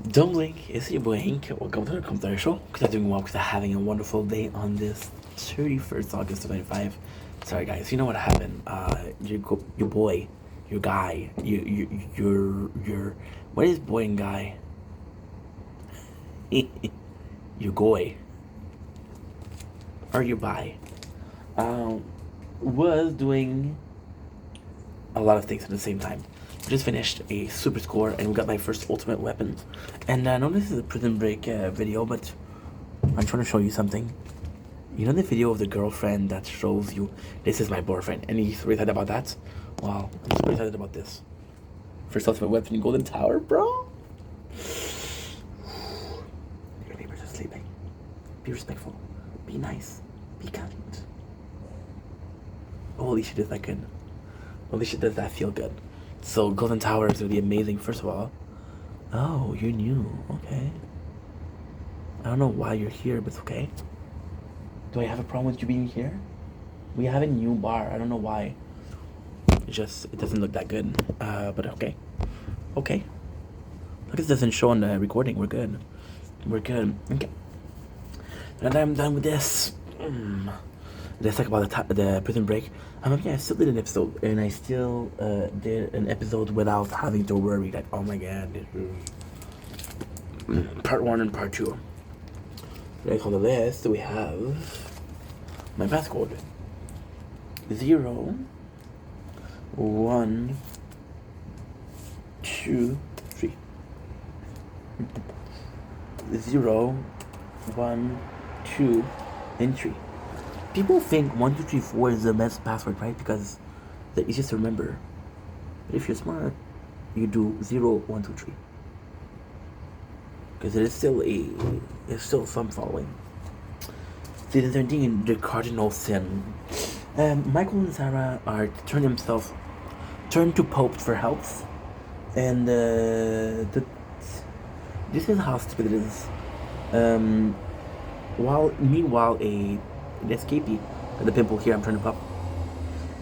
Don't blink, it's your boy Hank. Welcome to the Computer Show. Because I'm doing well, because I'm having a wonderful day on this 31st August 2025. Sorry guys, you know what happened? Your boy, your guy, your what is boy and guy? Your goy or your bi? Um, was doing a lot of things at the same time. Just finished a super score and we got my first ultimate weapon. And I know this is a prison break video, but I'm trying to show you something. You know the video of the girlfriend that shows you this is my boyfriend, and he's really excited about that? Well, I'm super excited about this. First ultimate weapon in Golden Tower, bro. Your neighbors are sleeping. Be respectful. Be nice. Be kind. Holy shit, is that good? Holy shit, does that feel good? So Golden Tower is gonna be amazing. First of all, oh, you're new. Okay. I don't know why you're here, but it's okay. Do I have a problem with you being here? We have a new bar. I don't know why. It doesn't look that good. But okay. Okay. Look, it doesn't show on the recording. We're good. We're good. Okay. Now that I'm done with this, let's talk about the prison break. Yeah, I still did an episode, and I still did an episode without having to worry that, oh my god, this is part 1 and part 2. Next on the list, we have my passcode. 0, 1, 2, 3. 0, 1, 2, and 3. People think 1, 2, 3, 4 is the best password, right? Because the easiest to remember. But if you're smart, you do 0, 1, 2, 3. Because it's still some following. Season 17, the cardinal sin. Michael and Sarah are turn to Pope for health, and this is how stupid it is. Meanwhile, an escapee, the pimple here, I'm trying to pop.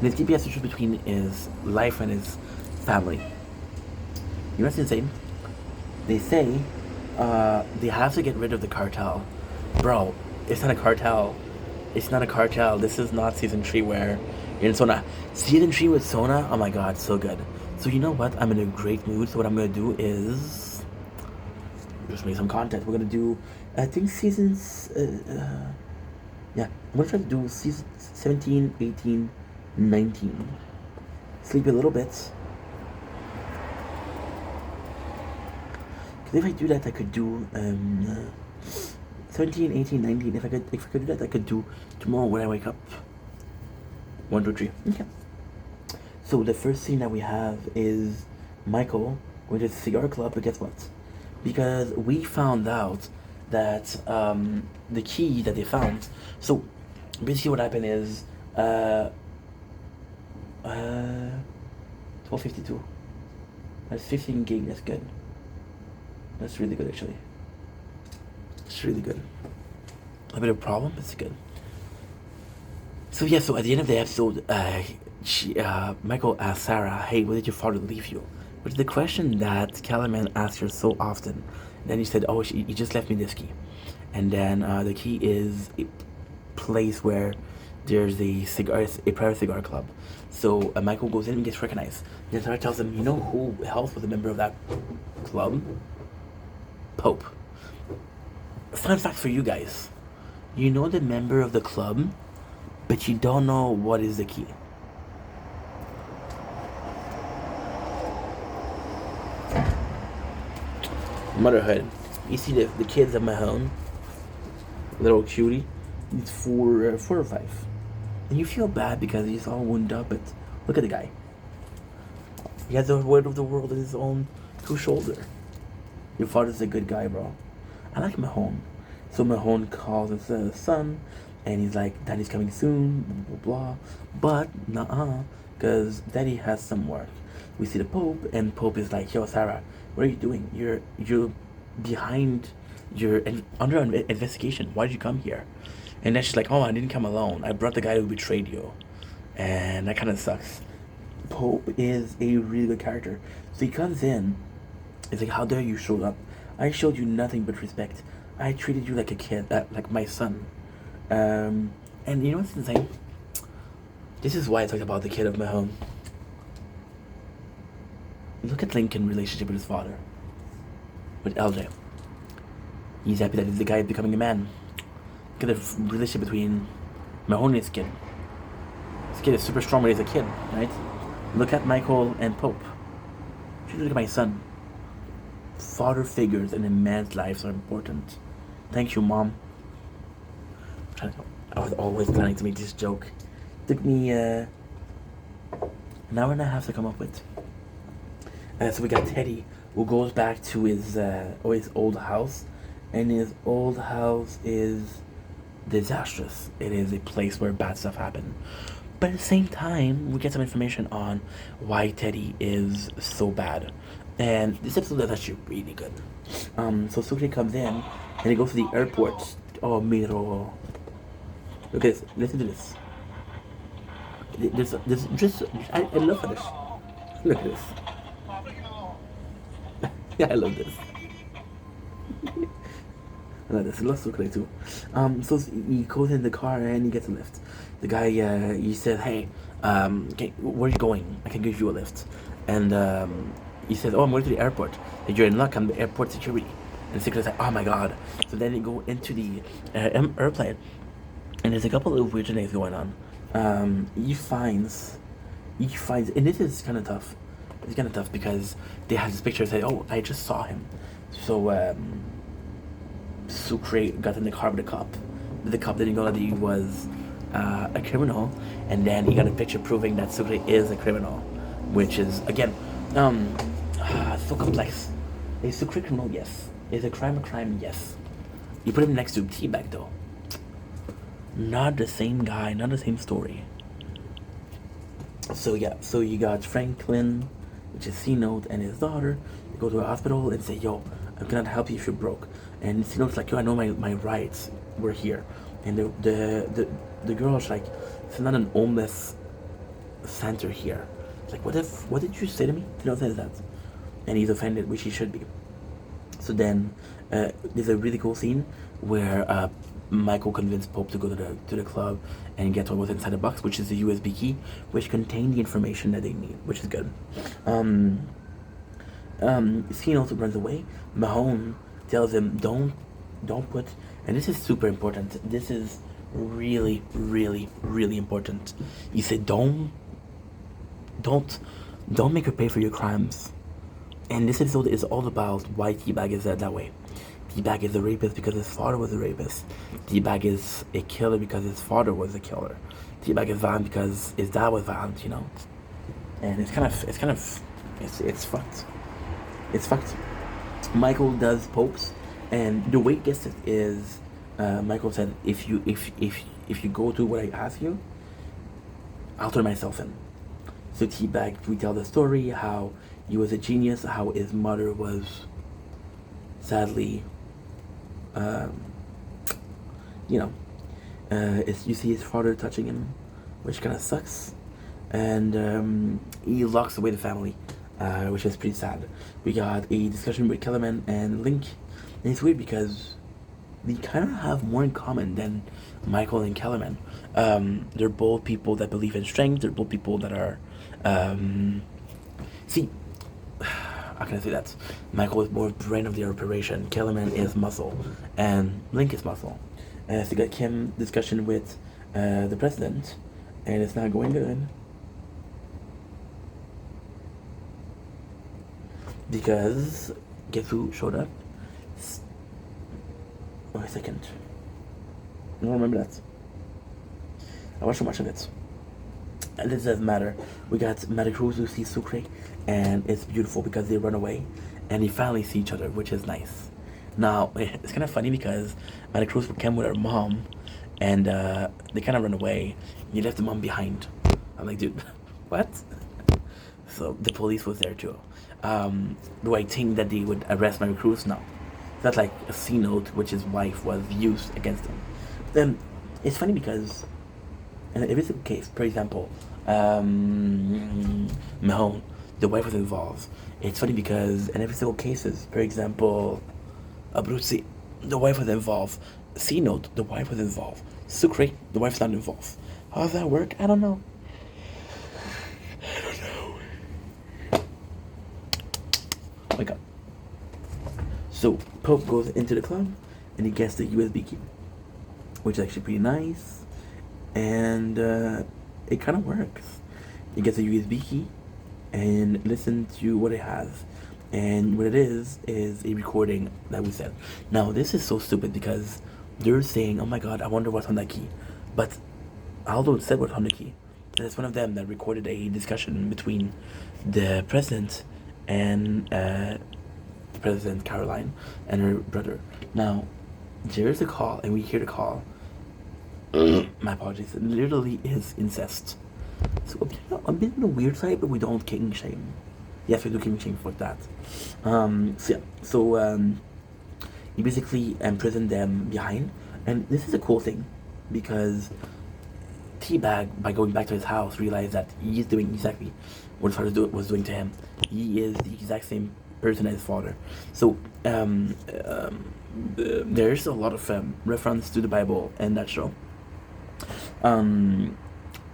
An escapee has to choose between his life and his family. You know what's insane? They say they have to get rid of the cartel. Bro, it's not a cartel. It's not a cartel. This is not season 3 where you're in Sona. Season 3 with Sona, oh my god, so good. So you know what? I'm in a great mood. So what I'm gonna do is just make some content. We're gonna do, I think seasons, yeah, I'm gonna try to do season 17, 18, 19. Sleep a little bit. Because if I do that, I could do 17, 18, 19. If I could do that, I could do tomorrow when I wake up. 1, 2, 3. Okay. So the first scene that we have is Michael going to the cigar club, but guess what? Because we found out that the key that they found. So basically, what happened is 1252. That's 15 gig. That's good. That's really good, actually. It's really good. A bit of a problem, but it's good. So yeah, so at the end of the episode, Michael asked Sarah, "Hey, where did your father leave you?" Which is the question that Kellerman asks her so often. And then he said, "Oh, he just left me this key." And then the key is a place where there's a private cigar club. So Michael goes in and gets recognized. Then Sarah tells him, "You know who else was a member of that club? Pope." Fun fact for you guys. You know the member of the club, but you don't know what is the key. Motherhood. You see the kids at my home, little cutie, he's 4 or 5. And you feel bad because he's all wounded up, but look at the guy. He has the weight of the world on his own 2 shoulders. Your father's a good guy, bro. I like Mahone. So Mahone calls his son, and he's like, "Daddy's coming soon, blah, blah, blah." But, nuh-uh, because Daddy has some work. We see the Pope, and Pope is like, "Yo, Sarah, what are you doing? You're behind, you're under investigation. Why did you come here?" And then she's like, "Oh, I didn't come alone. I brought the guy who betrayed you." And that kind of sucks. Pope is a really good character. So he comes in, it's like, "How dare you show up? I showed you nothing but respect. I treated you like a kid, like my son. And you know what's insane? This is why I talked about the kid of my home. Look at Lincoln's relationship with his father, with LJ. He's happy that the guy is becoming a man. Look at the relationship between Mahoney and his kid. This kid is super strong when he's a kid, right? Look at Michael and Pope. Look at my son. Father figures in a man's lives are important. Thank you, Mom. I was always planning to make this joke. It took me an hour and a half to come up with. So we got Teddy, who goes back to his old house, and his old house is disastrous. It is a place where bad stuff happened. But at the same time, we get some information on why Teddy is so bad. And this episode is actually really good. So Sucre comes in, and he goes to the airport. Oh, miro. Look at this. Listen to this. I love this. Look at this. Yeah, I love this. I love this. I love Sucre too. So he goes in the car and he gets a lift. The guy, he said, hey, where are you going? I can give you a lift. And he says, oh, I'm going to the airport. Like, you're in luck, I'm the airport security. And Sucre's like, oh my god. So then they go into the airplane. And there's a couple of weird things going on. He finds, and this is kind of tough. It's kind of tough because they have this picture and say, oh, I just saw him. So, Sucre got in the car with the cop. The cop didn't know that he was a criminal, and then he got a picture proving that Sucre is a criminal, which is, again, so complex. Is Sucre a criminal? Yes. Is a crime? Yes. You put him next to T-Bag, though. Not the same guy, not the same story. So yeah, so you got Franklin, which is C-Note, and his daughter. They go to a hospital and say, yo, I cannot help you if you're broke. And C-Note's like, yo, I know my rights. We're here. And the girl's like, it's not an homeless center here. It's like, what did you say to me? C-Note says that. And he's offended, which he should be. So then, there's a really cool scene where Michael convinced Pope to go to the club and get what was inside the box, which is the USB key, which contained the information that they need, which is good. Scene also runs away. Mahone tells him, don't put, and this is super important. This is really, really, really important. He said, don't make her pay for your crimes. And this episode is all about why T-Bag is that way. T-Bag is a rapist because his father was a rapist. T-Bag is a killer because his father was a killer. T-Bag is violent because his dad was violent, you know. And it's fucked. It's fucked. Michael does Popes, and the way it gets it is, Michael said, if you go to what I ask you, I'll turn myself in. So T-Bag, we tell the story how he was a genius, how his mother was sadly, you see his father touching him, which kind of sucks, and he locks away the family, which is pretty sad. We got a discussion with Kellerman and Link, and it's weird because they kind of have more in common than Michael and Kellerman. They're both people that believe in strength. They're both people that are, how can I say that? Michael is more brain of the operation. Kellerman is muscle, and Link is muscle. So we got Kim discussion with the president, and it's not going good because guess who showed up? Wait a second. I don't remember that. I watched so much of it. And this doesn't matter. We got Maricruz who sees Sucre, and it's beautiful because they run away and they finally see each other, which is nice. Now, it's kind of funny because Maricruz came with her mom, and they kind of run away. And you left the mom behind. I'm like, dude, what? So the police was there too. Do I think that they would arrest Maricruz? No. That's like a C-Note, which his wife was used against him. Then it's funny because in every single case, for example, Mahone, the wife was involved. It's funny because in every single cases, for example, Abruzzi, the wife was involved. C note, the wife was involved. Sucre, the wife's not involved. How does that work? I don't know. Oh my god. So Pope goes into the club and he gets the USB key, which is actually pretty nice, and it kind of works. He gets a USB key and listen to what it has, and what it is a recording that we said. Now this is so stupid because they're saying, "Oh my god, I wonder what's on that key," but Aldo said what's on the key. And it's one of them that recorded a discussion between the president and President Caroline and her brother. Now, there's a call, and we hear the call. My apologies. It literally is incest. So a bit on the weird side, but we don't king shame. Yes, we do king shame for that. He basically imprisoned them behind, and this is a cool thing because Teabag, by going back to his house, realized that he's doing exactly what his father was doing to him. He is the exact same person as his father. So there's a lot of reference to the Bible in that show.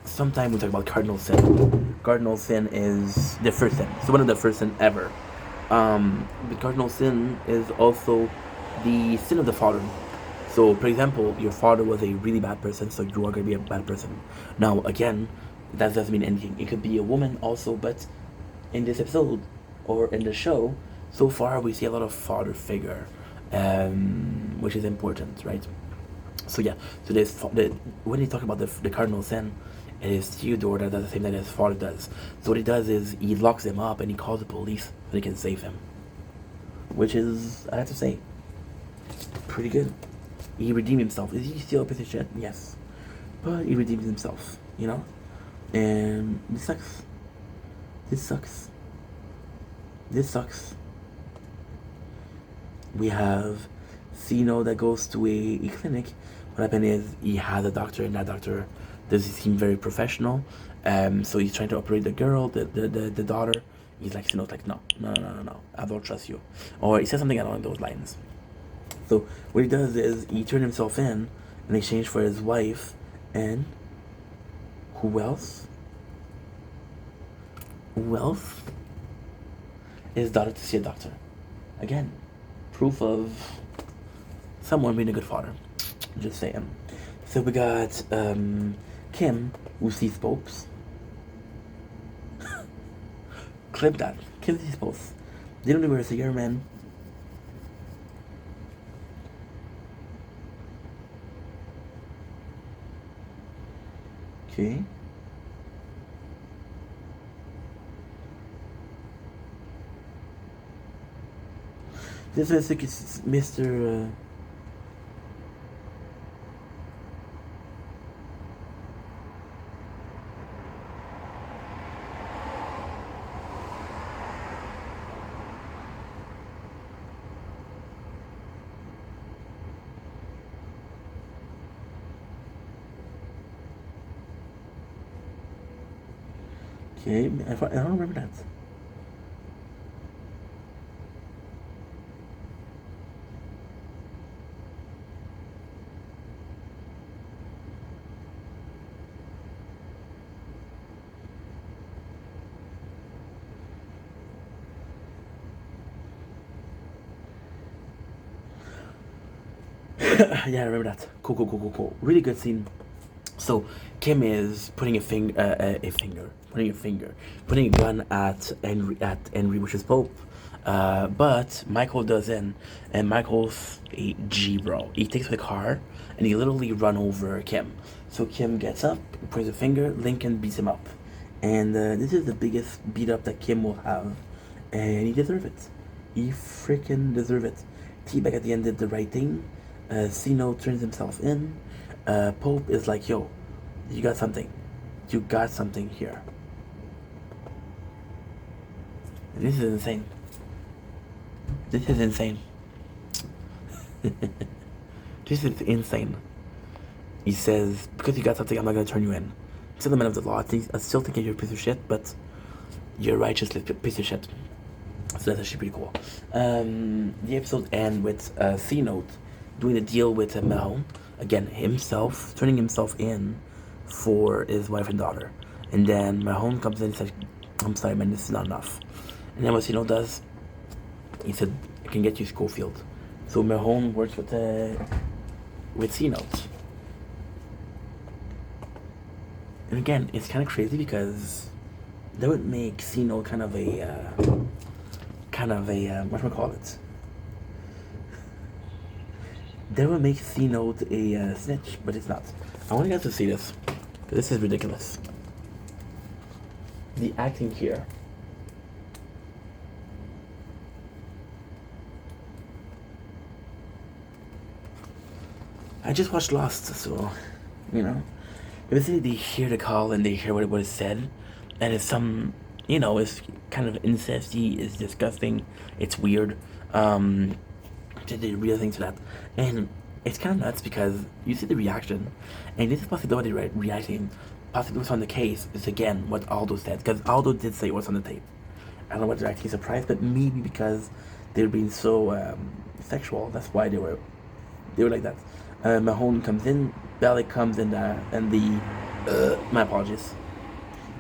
Sometime we talk about cardinal sin. Cardinal sin is the first sin. It's one of the first sin ever. The cardinal sin is also the sin of the father. So, for example, your father was a really bad person, so you are going to be a bad person. Now, again, that doesn't mean anything. It could be a woman also, but in this episode, or in the show, so far we see a lot of father figure, which is important, right? So yeah, so when he talk about the cardinal sin, it is Theodore that does the same thing that his father does. So what he does is he locks him up and he calls the police so they can save him. Which is, I have to say, pretty good. He redeemed himself. Is he still a piece of shit? Yes. But he redeems himself, you know? And this sucks. This sucks. This sucks. We have Sino that goes to a clinic. What happened is he has a doctor, and that doctor doesn't seem very professional. So he's trying to operate the girl, the daughter. He's like, Sino's like, no, I don't trust you. Or he says something along those lines. So what he does is he turned himself in exchange for his wife and who else? His daughter to see a doctor. Again, proof of someone being a good father. Just saying. So we got Kim, who sees popes. Clip that. Kim sees popes. They don't know where it's a year, man. Okay. This is like Mr. Okay, I don't remember that. Yeah, I remember that. Cool. Really good scene. So Kim is putting putting a gun at Henry, which is Pope. But Michael doesn't, and Michael's a G bro. He takes the car and he literally run over Kim. So Kim gets up, points a finger. Lincoln beats him up, and this is the biggest beat up that Kim will have, and he deserves it. He freaking deserves it. T-Bag at the end did the right thing. Sino turns himself in. Pope is like, yo, you got something. You got something here. This is insane. This is insane. This is insane. He says, because you got something, I'm not going to turn you in. Still the man of the law. I still think you're a piece of shit, but you're a righteous piece of shit. So that's actually pretty cool. The episode ends with C Note doing a deal with Mahone. Again, himself, turning himself in for his wife and daughter. And then Mahone comes in and says, I'm sorry, man, this is not enough. And then what C Note does, he said, I can get you Schofield. So Mahone works with C Note. And again, it's kind of crazy because that would make C Note kind of a what do I call it? That would make C Note a snitch, but it's not. I want you guys to see this. This is ridiculous. The acting here. I just watched Lost, so, you know. Basically, they hear the call and they hear what is said, and it's some, you know, it's kind of incesty, it's disgusting, it's weird. The real thing to that, and it's kind of nuts because you see the reaction, and this is possibility reacting. Possibly what's on the case is again what Aldo said, because Aldo did say what's on the tape. I don't know whether they're actually surprised, but maybe because they're being so sexual, that's why they were like that. Mahone comes in, Bellic comes in, and my apologies,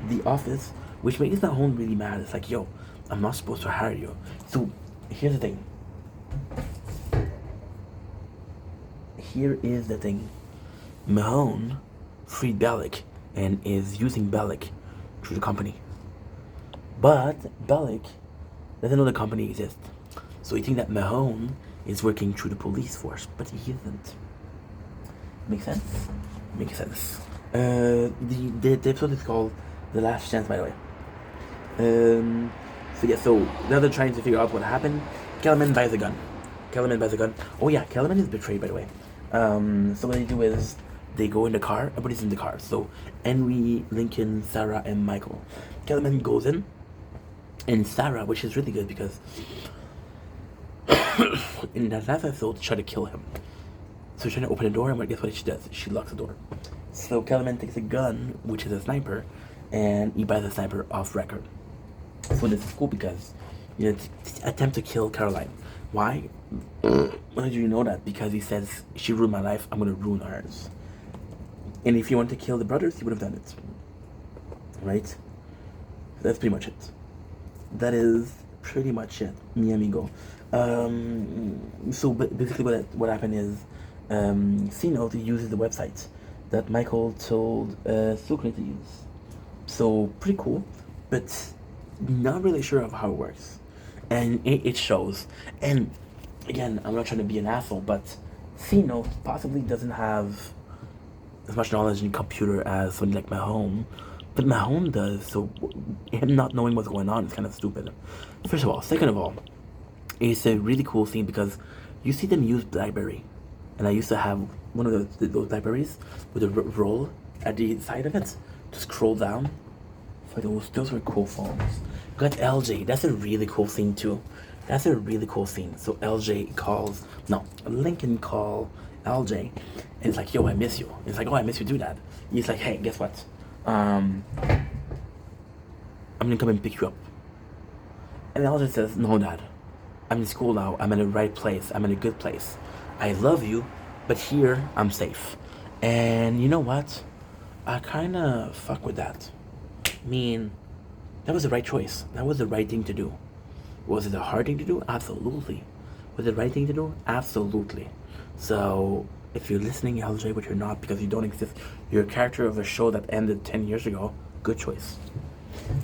the office, which makes Mahone really mad. It's like, yo, I'm not supposed to hire you. So here's the thing. Here is the thing. Mahone freed Bellic and is using Bellic through the company. But Bellic doesn't know the company exists. So he thinks that Mahone is working through the police force, but he isn't. Make sense? Makes sense. The episode is called The Last Chance, by the way. So now they're trying to figure out what happened. Kellerman buys a gun. Oh yeah, Kellerman is betrayed, by the way. So what they do is they go in the car. Everybody's in the car. So Henry, Lincoln, Sarah, and Michael. Kellerman goes in, and Sarah, which is really good because in that last episode, she tried to kill him. So she's trying to open the door, and guess what she does? She locks the door. So Kellerman takes a gun, which is a sniper, and he buys the sniper off record. So this is cool because, you know, attempt to kill Caroline. Why? Why did you know that? Because he says, she ruined my life, I'm gonna ruin hers. And if he wanted to kill the brothers, he would have done it. Right? That's pretty much it. That is pretty much it, mi amigo. So basically what happened is, C-Note uses the website that Michael told Sucre to use. So pretty cool, but not really sure of how it works. And it shows. And again, I'm not trying to be an asshole, but C-Note possibly doesn't have as much knowledge in computer as somebody like Mahone, but Mahone does, so him not knowing what's going on is kind of stupid. First of all. Second of all, it's a really cool scene because you see them use BlackBerry. And I used to have one of those BlackBerries with a roll at the side of it to scroll down. So those were cool phones. Got LJ. That's a really cool scene too. So Lincoln call LJ, and it's like, yo, I miss you. It's like, oh, I miss you, do that. He's like, hey, guess what? I'm gonna come and pick you up. And LJ says, no, Dad. I'm in school now. I'm in the right place. I'm in a good place. I love you, but here I'm safe. And you know what? I kind of fuck with that. I mean, that was the right choice. That was the right thing to do. Was it a hard thing to do? Absolutely. Was it the right thing to do? Absolutely. So, if you're listening, LJ, which you're not because you don't exist, you're a character of a show that ended 10 years ago, good choice.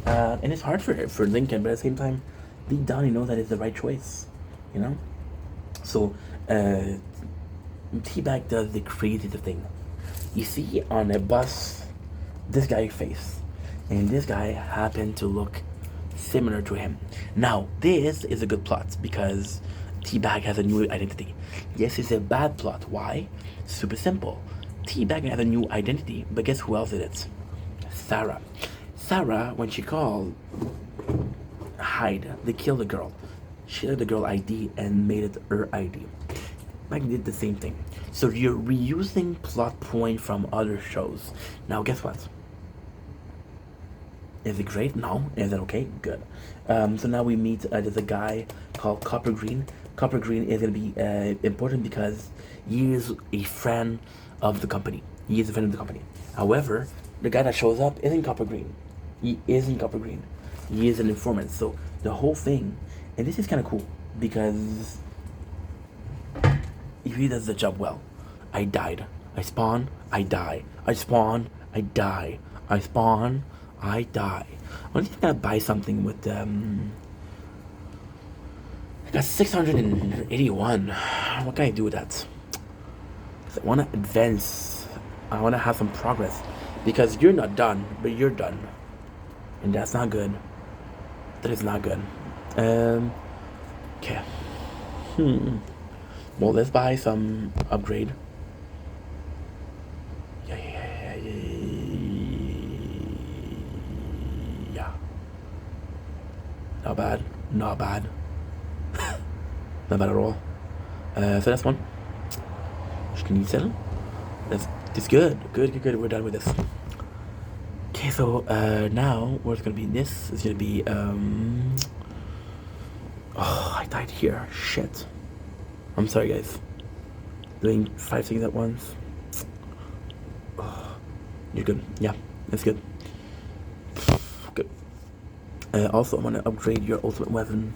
And it's hard for Lincoln, but at the same time, deep down, he knows that it's the right choice. You know? So, T-Bag does the craziest thing. You see on a bus, this guy's face, and this guy happened to look similar to him. Now, this is a good plot because T-Bag has a new identity. Yes, it's a bad plot. Why? Super simple. T-Bag has a new identity, but guess who else is it? Sarah. Sarah, when she called, they killed the girl. She took the girl ID and made it her ID. Mike did the same thing. So you're reusing plot point from other shows. Now guess what? Is it great? No. Is it okay? Good. So now we meet, there's a guy called Copper Green. Copper Green is going to be important because he is a friend of the company. He is a friend of the company. However, the guy that shows up isn't Copper Green. He isn't Copper Green. He is an informant. So the whole thing, and this is kind of cool because he does the job well. I died. I spawn, I die. I spawn, I die. I spawn, I die. I'm just gonna buy something with I got 681. What can I do with that? I want to advance. I want to have some progress because you're not done, but you're done, and that's not good. That is not good. Okay. Well, let's buy some upgrade. Yeah. Not bad. Not bad. Not bad at all. So that's one. Schnitzel. That's good. Good. We're done with this. Okay, so now what's gonna be? This is gonna be oh, I died here. Shit. I'm sorry, guys. Doing 5 things at once. Oh, you're good. Yeah, that's good. Good. Also, I want to upgrade your ultimate weapon.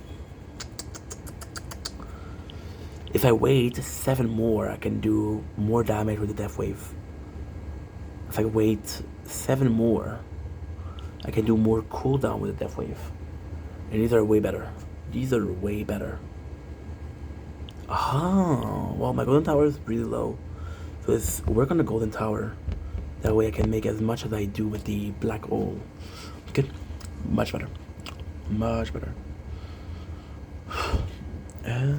If I wait 7 more, I can do more damage with the Death Wave. If I wait 7 more, I can do more cooldown with the Death Wave. And these are way better. These are way better. Ah, well, my golden tower is really low. So let's work on the golden tower. That way I can make as much as I do with the black hole. Good. Much better. Much better. Okay.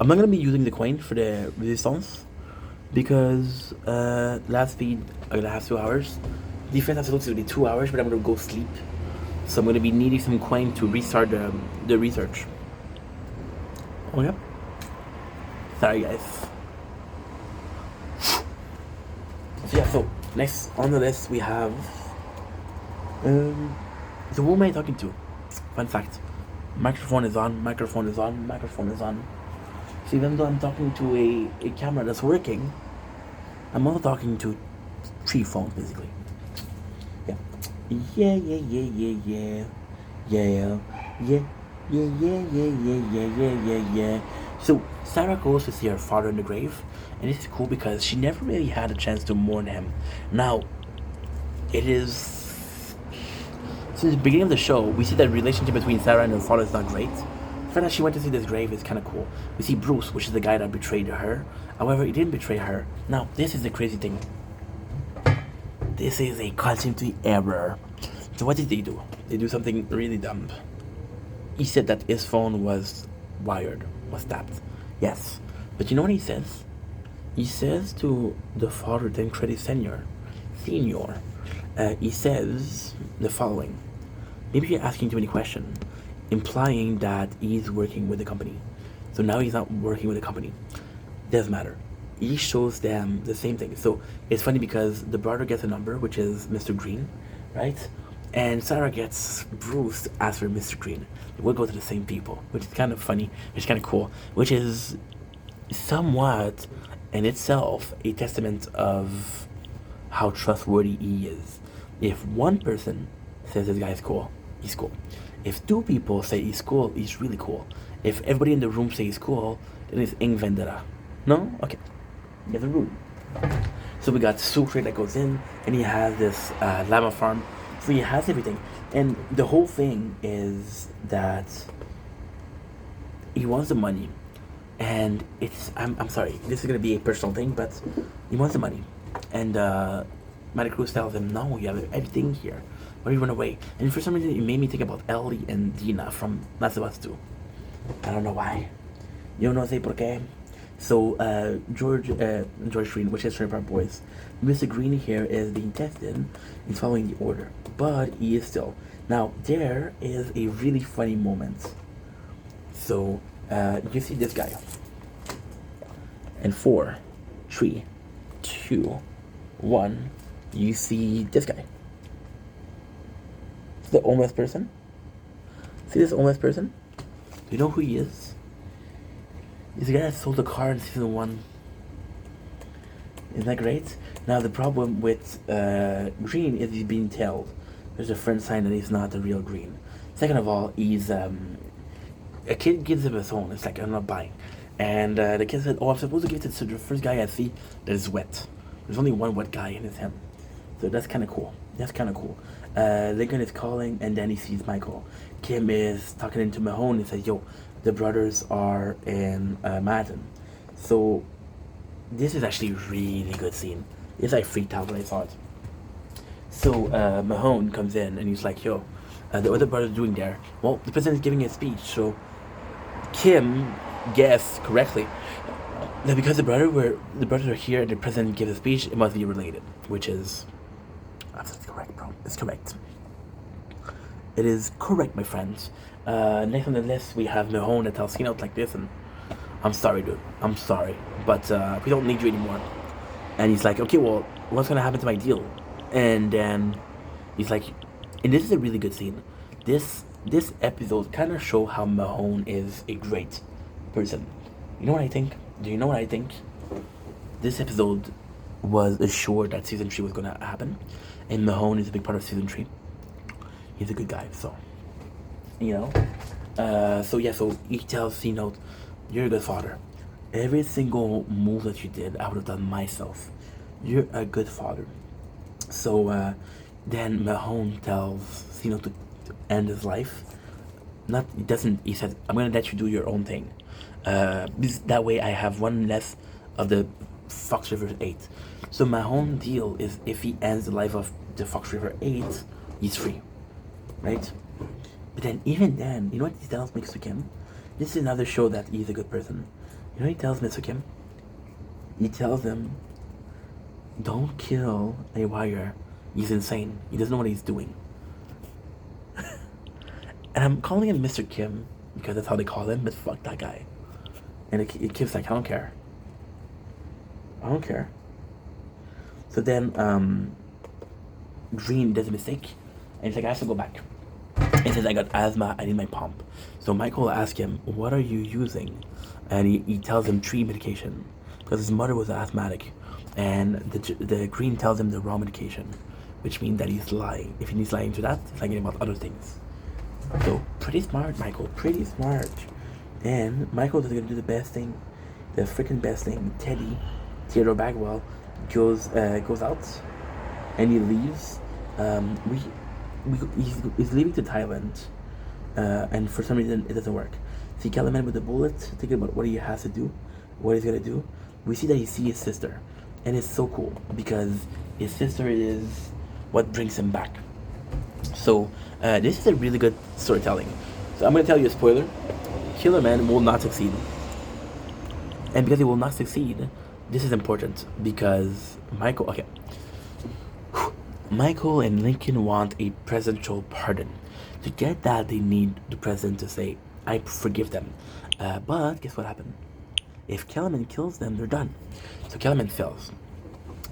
I'm not gonna be using the coin for the resistance because last speed I'm gonna have 2 hours. Defense absolutes will be 2 hours, but I'm gonna go sleep. So I'm gonna be needing some coin to restart the research. Oh yeah. Sorry guys. So yeah, so next on the list we have so who am I talking to? Fun fact. Microphone is on, microphone is on, microphone is on. So even though I'm talking to a camera that's working, I'm also talking to 3 phones basically. Yeah. So Sarah goes to see her father in the grave, and this is cool because she never really had a chance to mourn him. Now, it is since the beginning of the show, we see that relationship between Sarah and her father is not great. The fact that she went to see this grave is kind of cool. We see Bruce, which is the guy that betrayed her. However, he didn't betray her. Now, this is the crazy thing. This is a continuity error. So what did they do? They do something really dumb. He said that his phone was wired, was tapped. Yes. But you know what he says? He says to the father, then credit senior. He says the following. Maybe you're asking too many questions, implying that he's working with the company. So now he's not working with the company. Doesn't matter. He shows them the same thing. So it's funny because the brother gets a number, which is Mr. Green, right? And Sarah gets Bruce as for Mr. Green. We'll go to the same people, which is kind of funny, which is kind of cool, which is somewhat in itself a testament of how trustworthy he is. If one person says this guy is cool, he's cool. If 2 people say he's cool, he's really cool. If everybody in the room says he's cool, then it's Ing Vendetta. No? Okay. There's a room. So we got Sucre that goes in, and he has this llama farm. So he has everything. And the whole thing is that he wants the money. And it's, I'm sorry, this is going to be a personal thing, but he wants the money. And Maricruz tells him, no, you have everything here. Why do you run away? And for some reason, it made me think about Ellie and Dina from Last of Us 2. I don't know why. Yo no sé por qué. So George Green, which is Shrimp Boys, Mr. Green here is being tested. He's following the order, but he is still. Now there is a really funny moment. So you see this guy. And 4, 3, 2, 1. You see this guy. The homeless person. See this homeless person? Do you know who he is? He's the guy that sold the car in season 1. Isn't that great? Now the problem with Green is he's being tailed. There's a friend sign that he's not the real Green. Second of all, he's a kid gives him a phone. It's like, I'm not buying. And the kid said, oh, I'm supposed to give it to the first guy I see that is wet. There's only one wet guy in his hand. So that's kind of cool. Lincoln is calling, and then he sees Michael. Kim is talking into Mahone and says, yo, the brothers are in Manhattan. So this is actually a really good scene. It's like freaked out when I saw it. So Mahone comes in and he's like, yo, the other brothers doing there? Well, the president is giving a speech, so Kim guessed correctly that because the brothers are here and the president gives a speech, it must be related, which is absolutely correct, bro. It's correct. It is correct, my friends. Next on the list, we have Mahone that tells Keynote like this, and I'm sorry, dude. I'm sorry, but we don't need you anymore. And he's like, okay, well, what's gonna happen to my deal? And then he's like, and this is a really good scene. This episode kind of show how Mahone is a great person. You know what I think? Do you know what I think? This episode was assured that season 3 was gonna happen, and Mahone is a big part of season 3. He's a good guy, so you know. So he tells C-Note, you're a good father. Every single move that you did, I would have done myself. You're a good father. So then Mahone tells C-Note to end his life. He said, I'm gonna let you do your own thing. That way I have one less of the Fox River 8. So Mahone deal is if he ends the life of the Fox River 8, he's free. Right? But then even then, you know what he tells Mr. Kim? This is another show that he's a good person. You know what he tells Mr. Kim? He tells him, don't kill a wire. He's insane. He doesn't know what he's doing. And I'm calling him Mr. Kim because that's how they call him, but fuck that guy. And Kim's like, I don't care. So then Green does a mistake, and he's like, I have to go back. He says, I got asthma, I need my pump. So Michael asks him, what are you using? And he tells him tree medication, because his mother was asthmatic. And the Green tells him the wrong medication, which means that he's lying. If he's lying to that, he's lying about other things. So pretty smart, Michael, pretty smart. And Michael is gonna do the best thing, the freaking best thing. Theodore Bagwell goes out, and he leaves. He's leaving to Thailand, and for some reason it doesn't work. See Kellerman with the bullet, thinking about what he has to do, what he's gonna do. We see that he sees his sister, and it's so cool because his sister is what brings him back. So this is a really good storytelling. So I'm gonna tell you a spoiler: Kellerman will not succeed, and because he will not succeed, this is important because Michael and Lincoln want a presidential pardon. To get that, they need the president to say, I forgive them. But guess what happened? If Kellerman kills them, they're done. So Kellerman fails.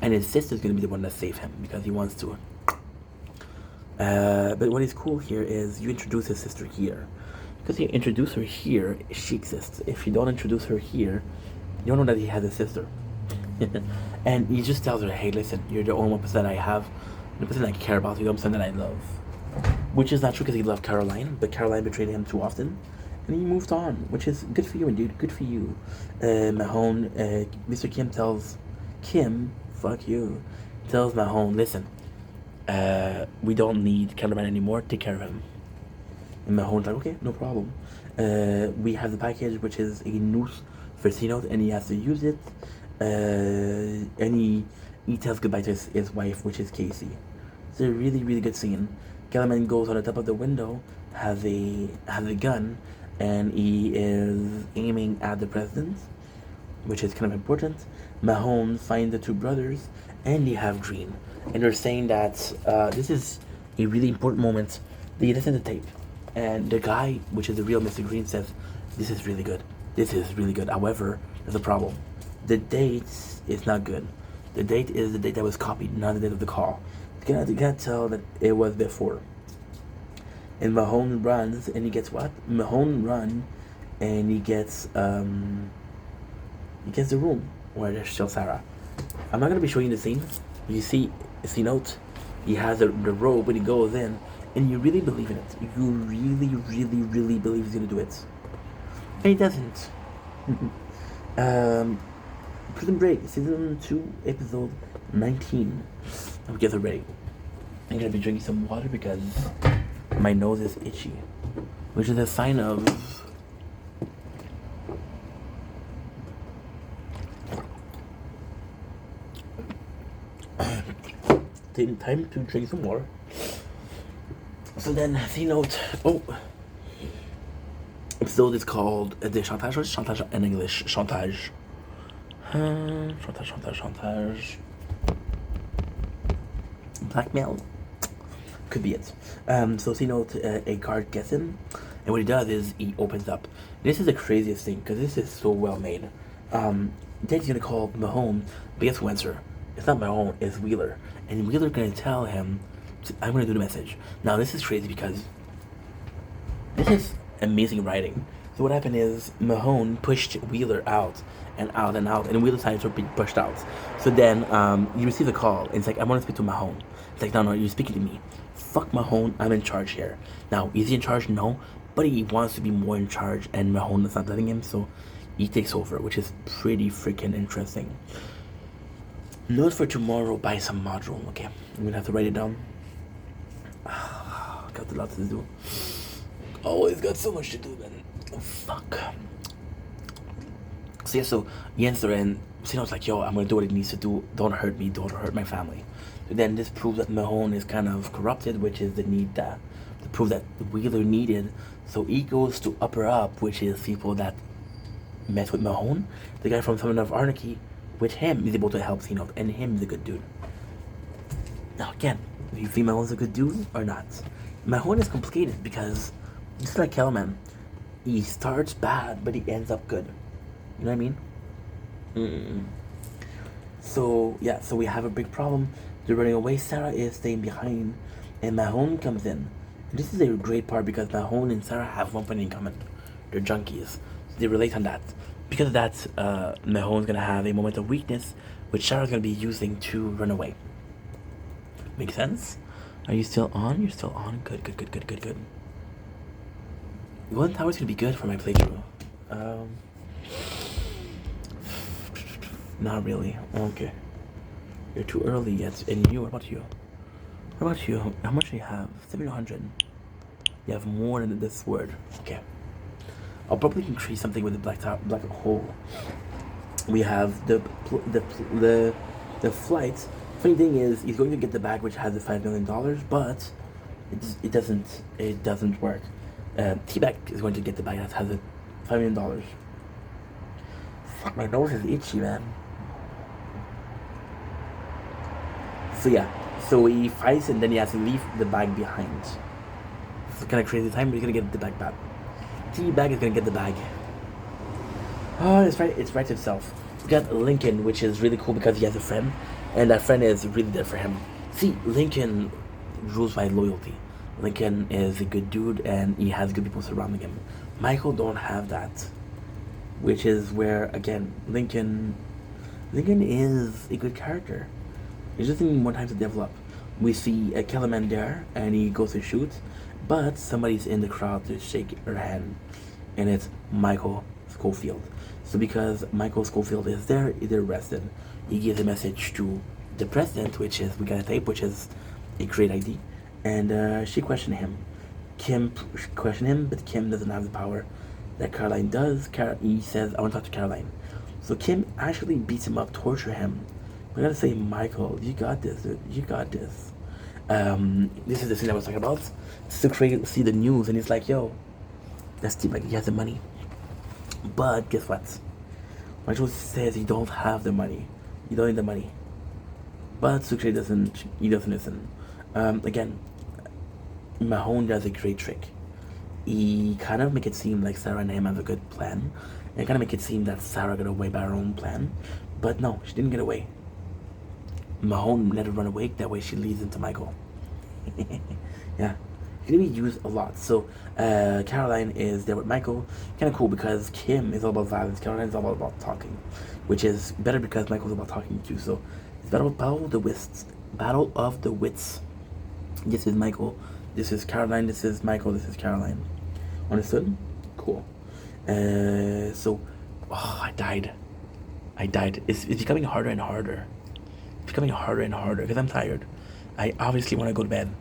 And his sister's going to be the one that saves him because he wants to. But what is cool here is you introduce his sister here. Because you introduce her here, she exists. If you don't introduce her here, you don't know that he has a sister. And he just tells her, hey, listen, you're the only 1% I have. The person I care about, you're the 1% that I love. Which is not true because he loved Caroline, but Caroline betrayed him too often. And he moved on, which is good for you, dude. Good for you. Mahone, Mr. Kim tells Kim, fuck you, tells Mahone, listen, we don't need cameraman anymore, take care of him. And Mahone's like, okay, no problem. We have the package, which is a noose for C-Note, and he has to use it. And he tells goodbye to his wife, which is Casey. It's a really, really good scene. Kellerman goes on the top of the window, has a gun, and he is aiming at the president, which is kind of important. Mahone finds the two brothers, and they have Green. And they're saying that this is a really important moment. They listen to the tape, and the guy, which is the real Mr. Green, says, this is really good. This is really good. However, there's a problem. the date is not good. The date is the date that was copied, not the date of the call. You can't tell that it was before. And Mahone runs, and he gets what? Mahone run, and he gets the room where there's still Sarah. I'm not gonna be showing you the scene. You see note. He has the robe when he goes in, and you really believe in it. You really, really, really believe he's gonna do it. And he doesn't. Prison Break, season 2, episode 19. I'm getting ready. I'm gonna be drinking some water because my nose is itchy, which is a sign of time to drink some water. So then, see note. Oh, episode is called the chantage. What's chantage in English? Chantage. Chantage. Blackmail. Could be it. So see note. A card gets in, and what he does is he opens up. This is the craziest thing because this is so well made. Dad's gonna call Mahone, but guess who answers? It's not Mahone, it's Wheeler. And Wheeler's gonna tell him, I'm gonna do the message. Now this is crazy because this is amazing writing. So what happened is Mahone pushed Wheeler out and out and out, and Wheeler decided to be pushed out. So then you receive a call, and it's like, I want to speak to Mahone. It's like, no, you're speaking to me. Fuck Mahone, I'm in charge here. Now, is he in charge? No, but he wants to be more in charge, and Mahone is not letting him, so he takes over, which is pretty freaking interesting. Note for tomorrow, buy some module. Okay, I'm gonna have to write it down. Got a lot to do. Always got so much to do, man. Oh, fuck. So yeah, so he answers and Sino's like, yo, I'm gonna do what it needs to do. Don't hurt me. Don't hurt my family. So then this proves that Mahone is kind of corrupted, which is the need that to prove that Wheeler needed. So he goes to Upper Up, which is people that met with Mahone. The guy from Son of Anarchy. With him, he's able to help Sino, and him is a good dude. Now again, do you think Mahone's a good dude or not? Mahone is complicated because, just like Kellerman, he starts bad, but he ends up good. You know what I mean? So, yeah, so we have a big problem. They're running away, Sarah is staying behind, and Mahone comes in. And this is a great part because Mahone and Sarah have one thing in common. They're junkies. So they relate on that. Because of that, Mahone's gonna have a moment of weakness, which Sarah's gonna be using to run away. Make sense? Are you still on? You're still on? Good. Golden Tower's gonna be good for my playthrough. Not really. Okay. You're too early yet. And you, what about you? How much do you have? 700. You have more than this word. Okay. I'll probably increase something with the black hole. We have the flight. Funny thing is, he's going to get the bag which has the $5 million, but it doesn't work. T-Bag is going to get the bag that has the $5 million. Fuck, my nose is itchy, man. So yeah, so he fights and then he has to leave the bag behind. It's kind of crazy time, but he's gonna get the bag back. T-Bag is gonna get the bag. Oh, it's right itself. We got Lincoln, which is really cool because he has a friend, and that friend is really there for him. See, Lincoln rules by loyalty. Lincoln is a good dude, and he has good people surrounding him. Michael don't have that, which is where again Lincoln is a good character. He just needs more time to develop. We see a Kellerman there, and he goes to shoot, but somebody's in the crowd to shake her hand, and it's Michael Schofield. So because Michael Schofield is there, they're arrested. He gives a message to the president, which is, we got a tape, which is a great ID, and she questioned him. Kim questioned him, but Kim doesn't have the power that Caroline does. He says, I want to talk to Caroline. So Kim actually beats him up, torture him. I gotta say, Michael, you got this, dude. You got this. This is the scene I was talking about. So Craig see the news and he's like, yo, that's Steve, like, he has the money. But guess what? Michael says he don't have the money. You don't need the money. But Sucre doesn't listen. Again, Mahone does a great trick. He kind of make it seem like Sarah and him have a good plan, And it kind of make it seem that Sarah got away by her own plan. But no, she didn't get away. Mahone let her run away. That way she leads into Michael. Yeah. It's gonna be used a lot. So Caroline is there with Michael. Kind of cool because Kim is all about violence. Caroline is all about talking, which is better because Michael's about talking too. So it's battle of the wits. Battle of the wits. This is Michael. This is Caroline. This is Michael. This is Caroline. Understood? Cool. So, I died. It's becoming harder and harder. It's becoming harder and harder because I'm tired. I obviously want to go to bed.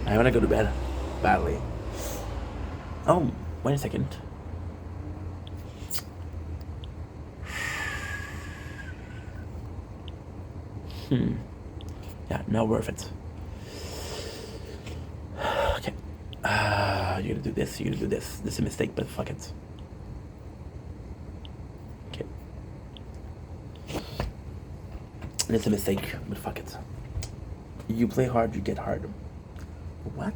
I want to go to bed badly. Oh, wait a second. Yeah, not worth it. Okay. You're gonna do this, you're gonna do this. This is a mistake, but fuck it. Okay. It's a mistake, but fuck it. You play hard, you get hard. What?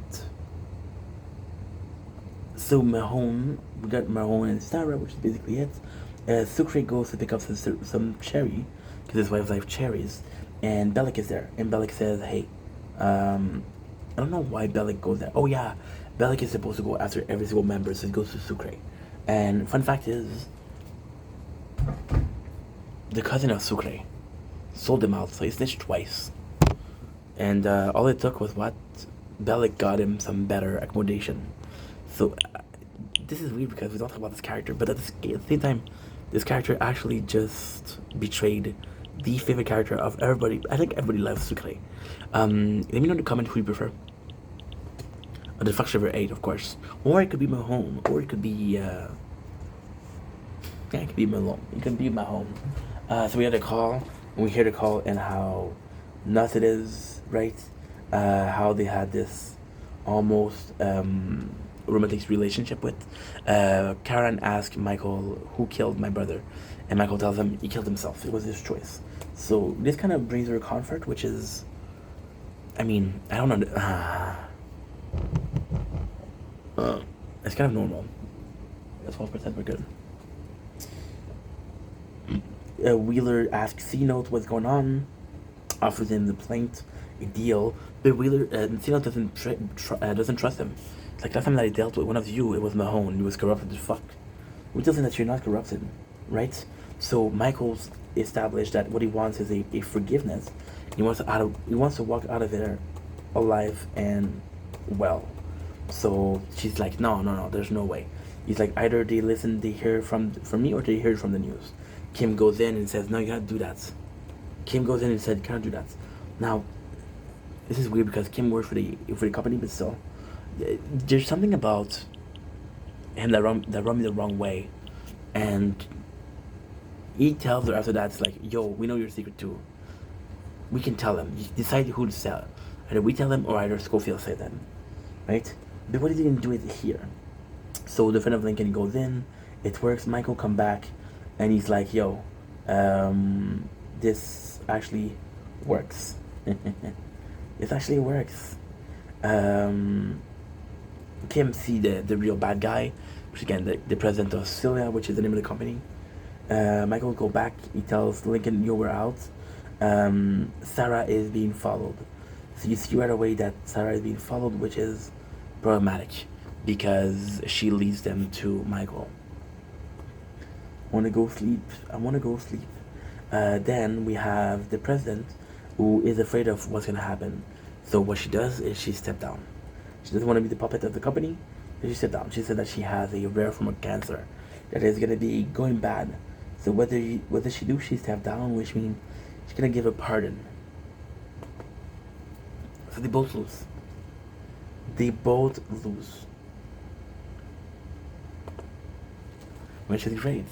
So Mahone, we got Mahone and Sarah, which is basically it. Sucre goes to pick up some cherry, because his wife likes cherries, and Bellic is there. And Bellic says, hey, I don't know why Bellic goes there. Oh yeah, Bellic is supposed to go after every single member, so he goes to Sucre. And fun fact is, the cousin of Sucre sold him out, so he snitched twice. And all it took was what? Bellic got him some better accommodation. So this is weird because we don't talk about this character, but at the same time, this character actually just betrayed the favorite character of everybody. I think everybody loves Sucre. Let me know in the comment who you prefer. The Fox River 8, of course. Or it could be Mahone. Or it could be, yeah, it could be Malone. It could be Mahone. So we had a call, and we hear the call and how nuts it is, right? How they had this almost romantic relationship with. Karen asked Michael who killed my brother, and Michael tells him he killed himself. It was his choice. So this kind of brings her comfort, which is, I mean, I don't know. It's kind of normal. 12%, we're good. Wheeler asks C-Note what's going on, offers him the plaint, a deal, but Wheeler, C-Note doesn't trust him. It's like last time that I dealt with one of you, it was Mahone, he was corrupted as fuck. We tell him that you're not corrupted, right? So Michael's established that what he wants is a forgiveness. He wants to walk out of there alive and well. So she's like, no, there's no way. He's like, either they hear from me, or they hear from the news. Kim goes in and says, no, you can't do that. Kim goes in and said, you can't do that. Now, this is weird because Kim works for the company, but still, there's something about him that rubbed me the wrong way. And he tells her after that, it's like, yo, we know your secret too. We can tell him. You decide who to tell. Either we tell him or either Schofield said them. Right? But what is he going to do it here? So the friend of Lincoln goes in. It works. Michael come back. And he's like, yo, this actually works. It actually works. Kim see the real bad guy, which again, the president of Celia, which is the name of the company. Michael go back. He tells Lincoln, yo, we're out. Sarah is being followed. So you see right away that Sarah is being followed, which is problematic because she leads them to Michael. I want to go sleep. Then we have the president who is afraid of what's going to happen. So what she does is she steps down. She doesn't want to be the puppet of the company, so she stepped down. She said that she has a rare form of cancer that is going to be going bad. So what does she do? She stepped down, which means she's going to give a pardon. So they both lose. Which is great.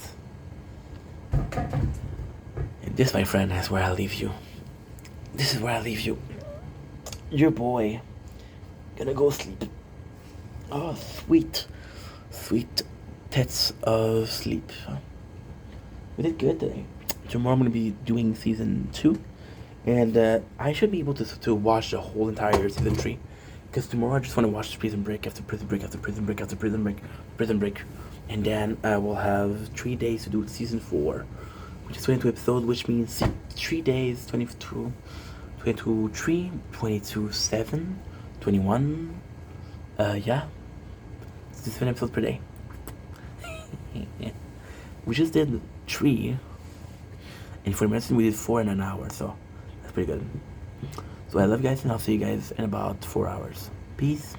And this, my friend, is where I leave you. This is where I leave you. Your boy gonna go sleep. Oh, sweet tits of sleep. We did good today. Tomorrow I'm gonna be doing season 2, and I should be able to watch the whole entire season 3 Because tomorrow I just want to watch Prison Break after Prison Break after Prison Break after Prison Break, Prison Break, and then I will have 3 days to do season 4, which is 22 episodes, which means 3 days, 22, 22, 3, 22, 7, 21. Yeah, it's 7 episodes per day. We just did 3, and for medicine we did 4 in an hour, so that's pretty good. So I love you guys, and I'll see you guys in about 4 hours. Peace.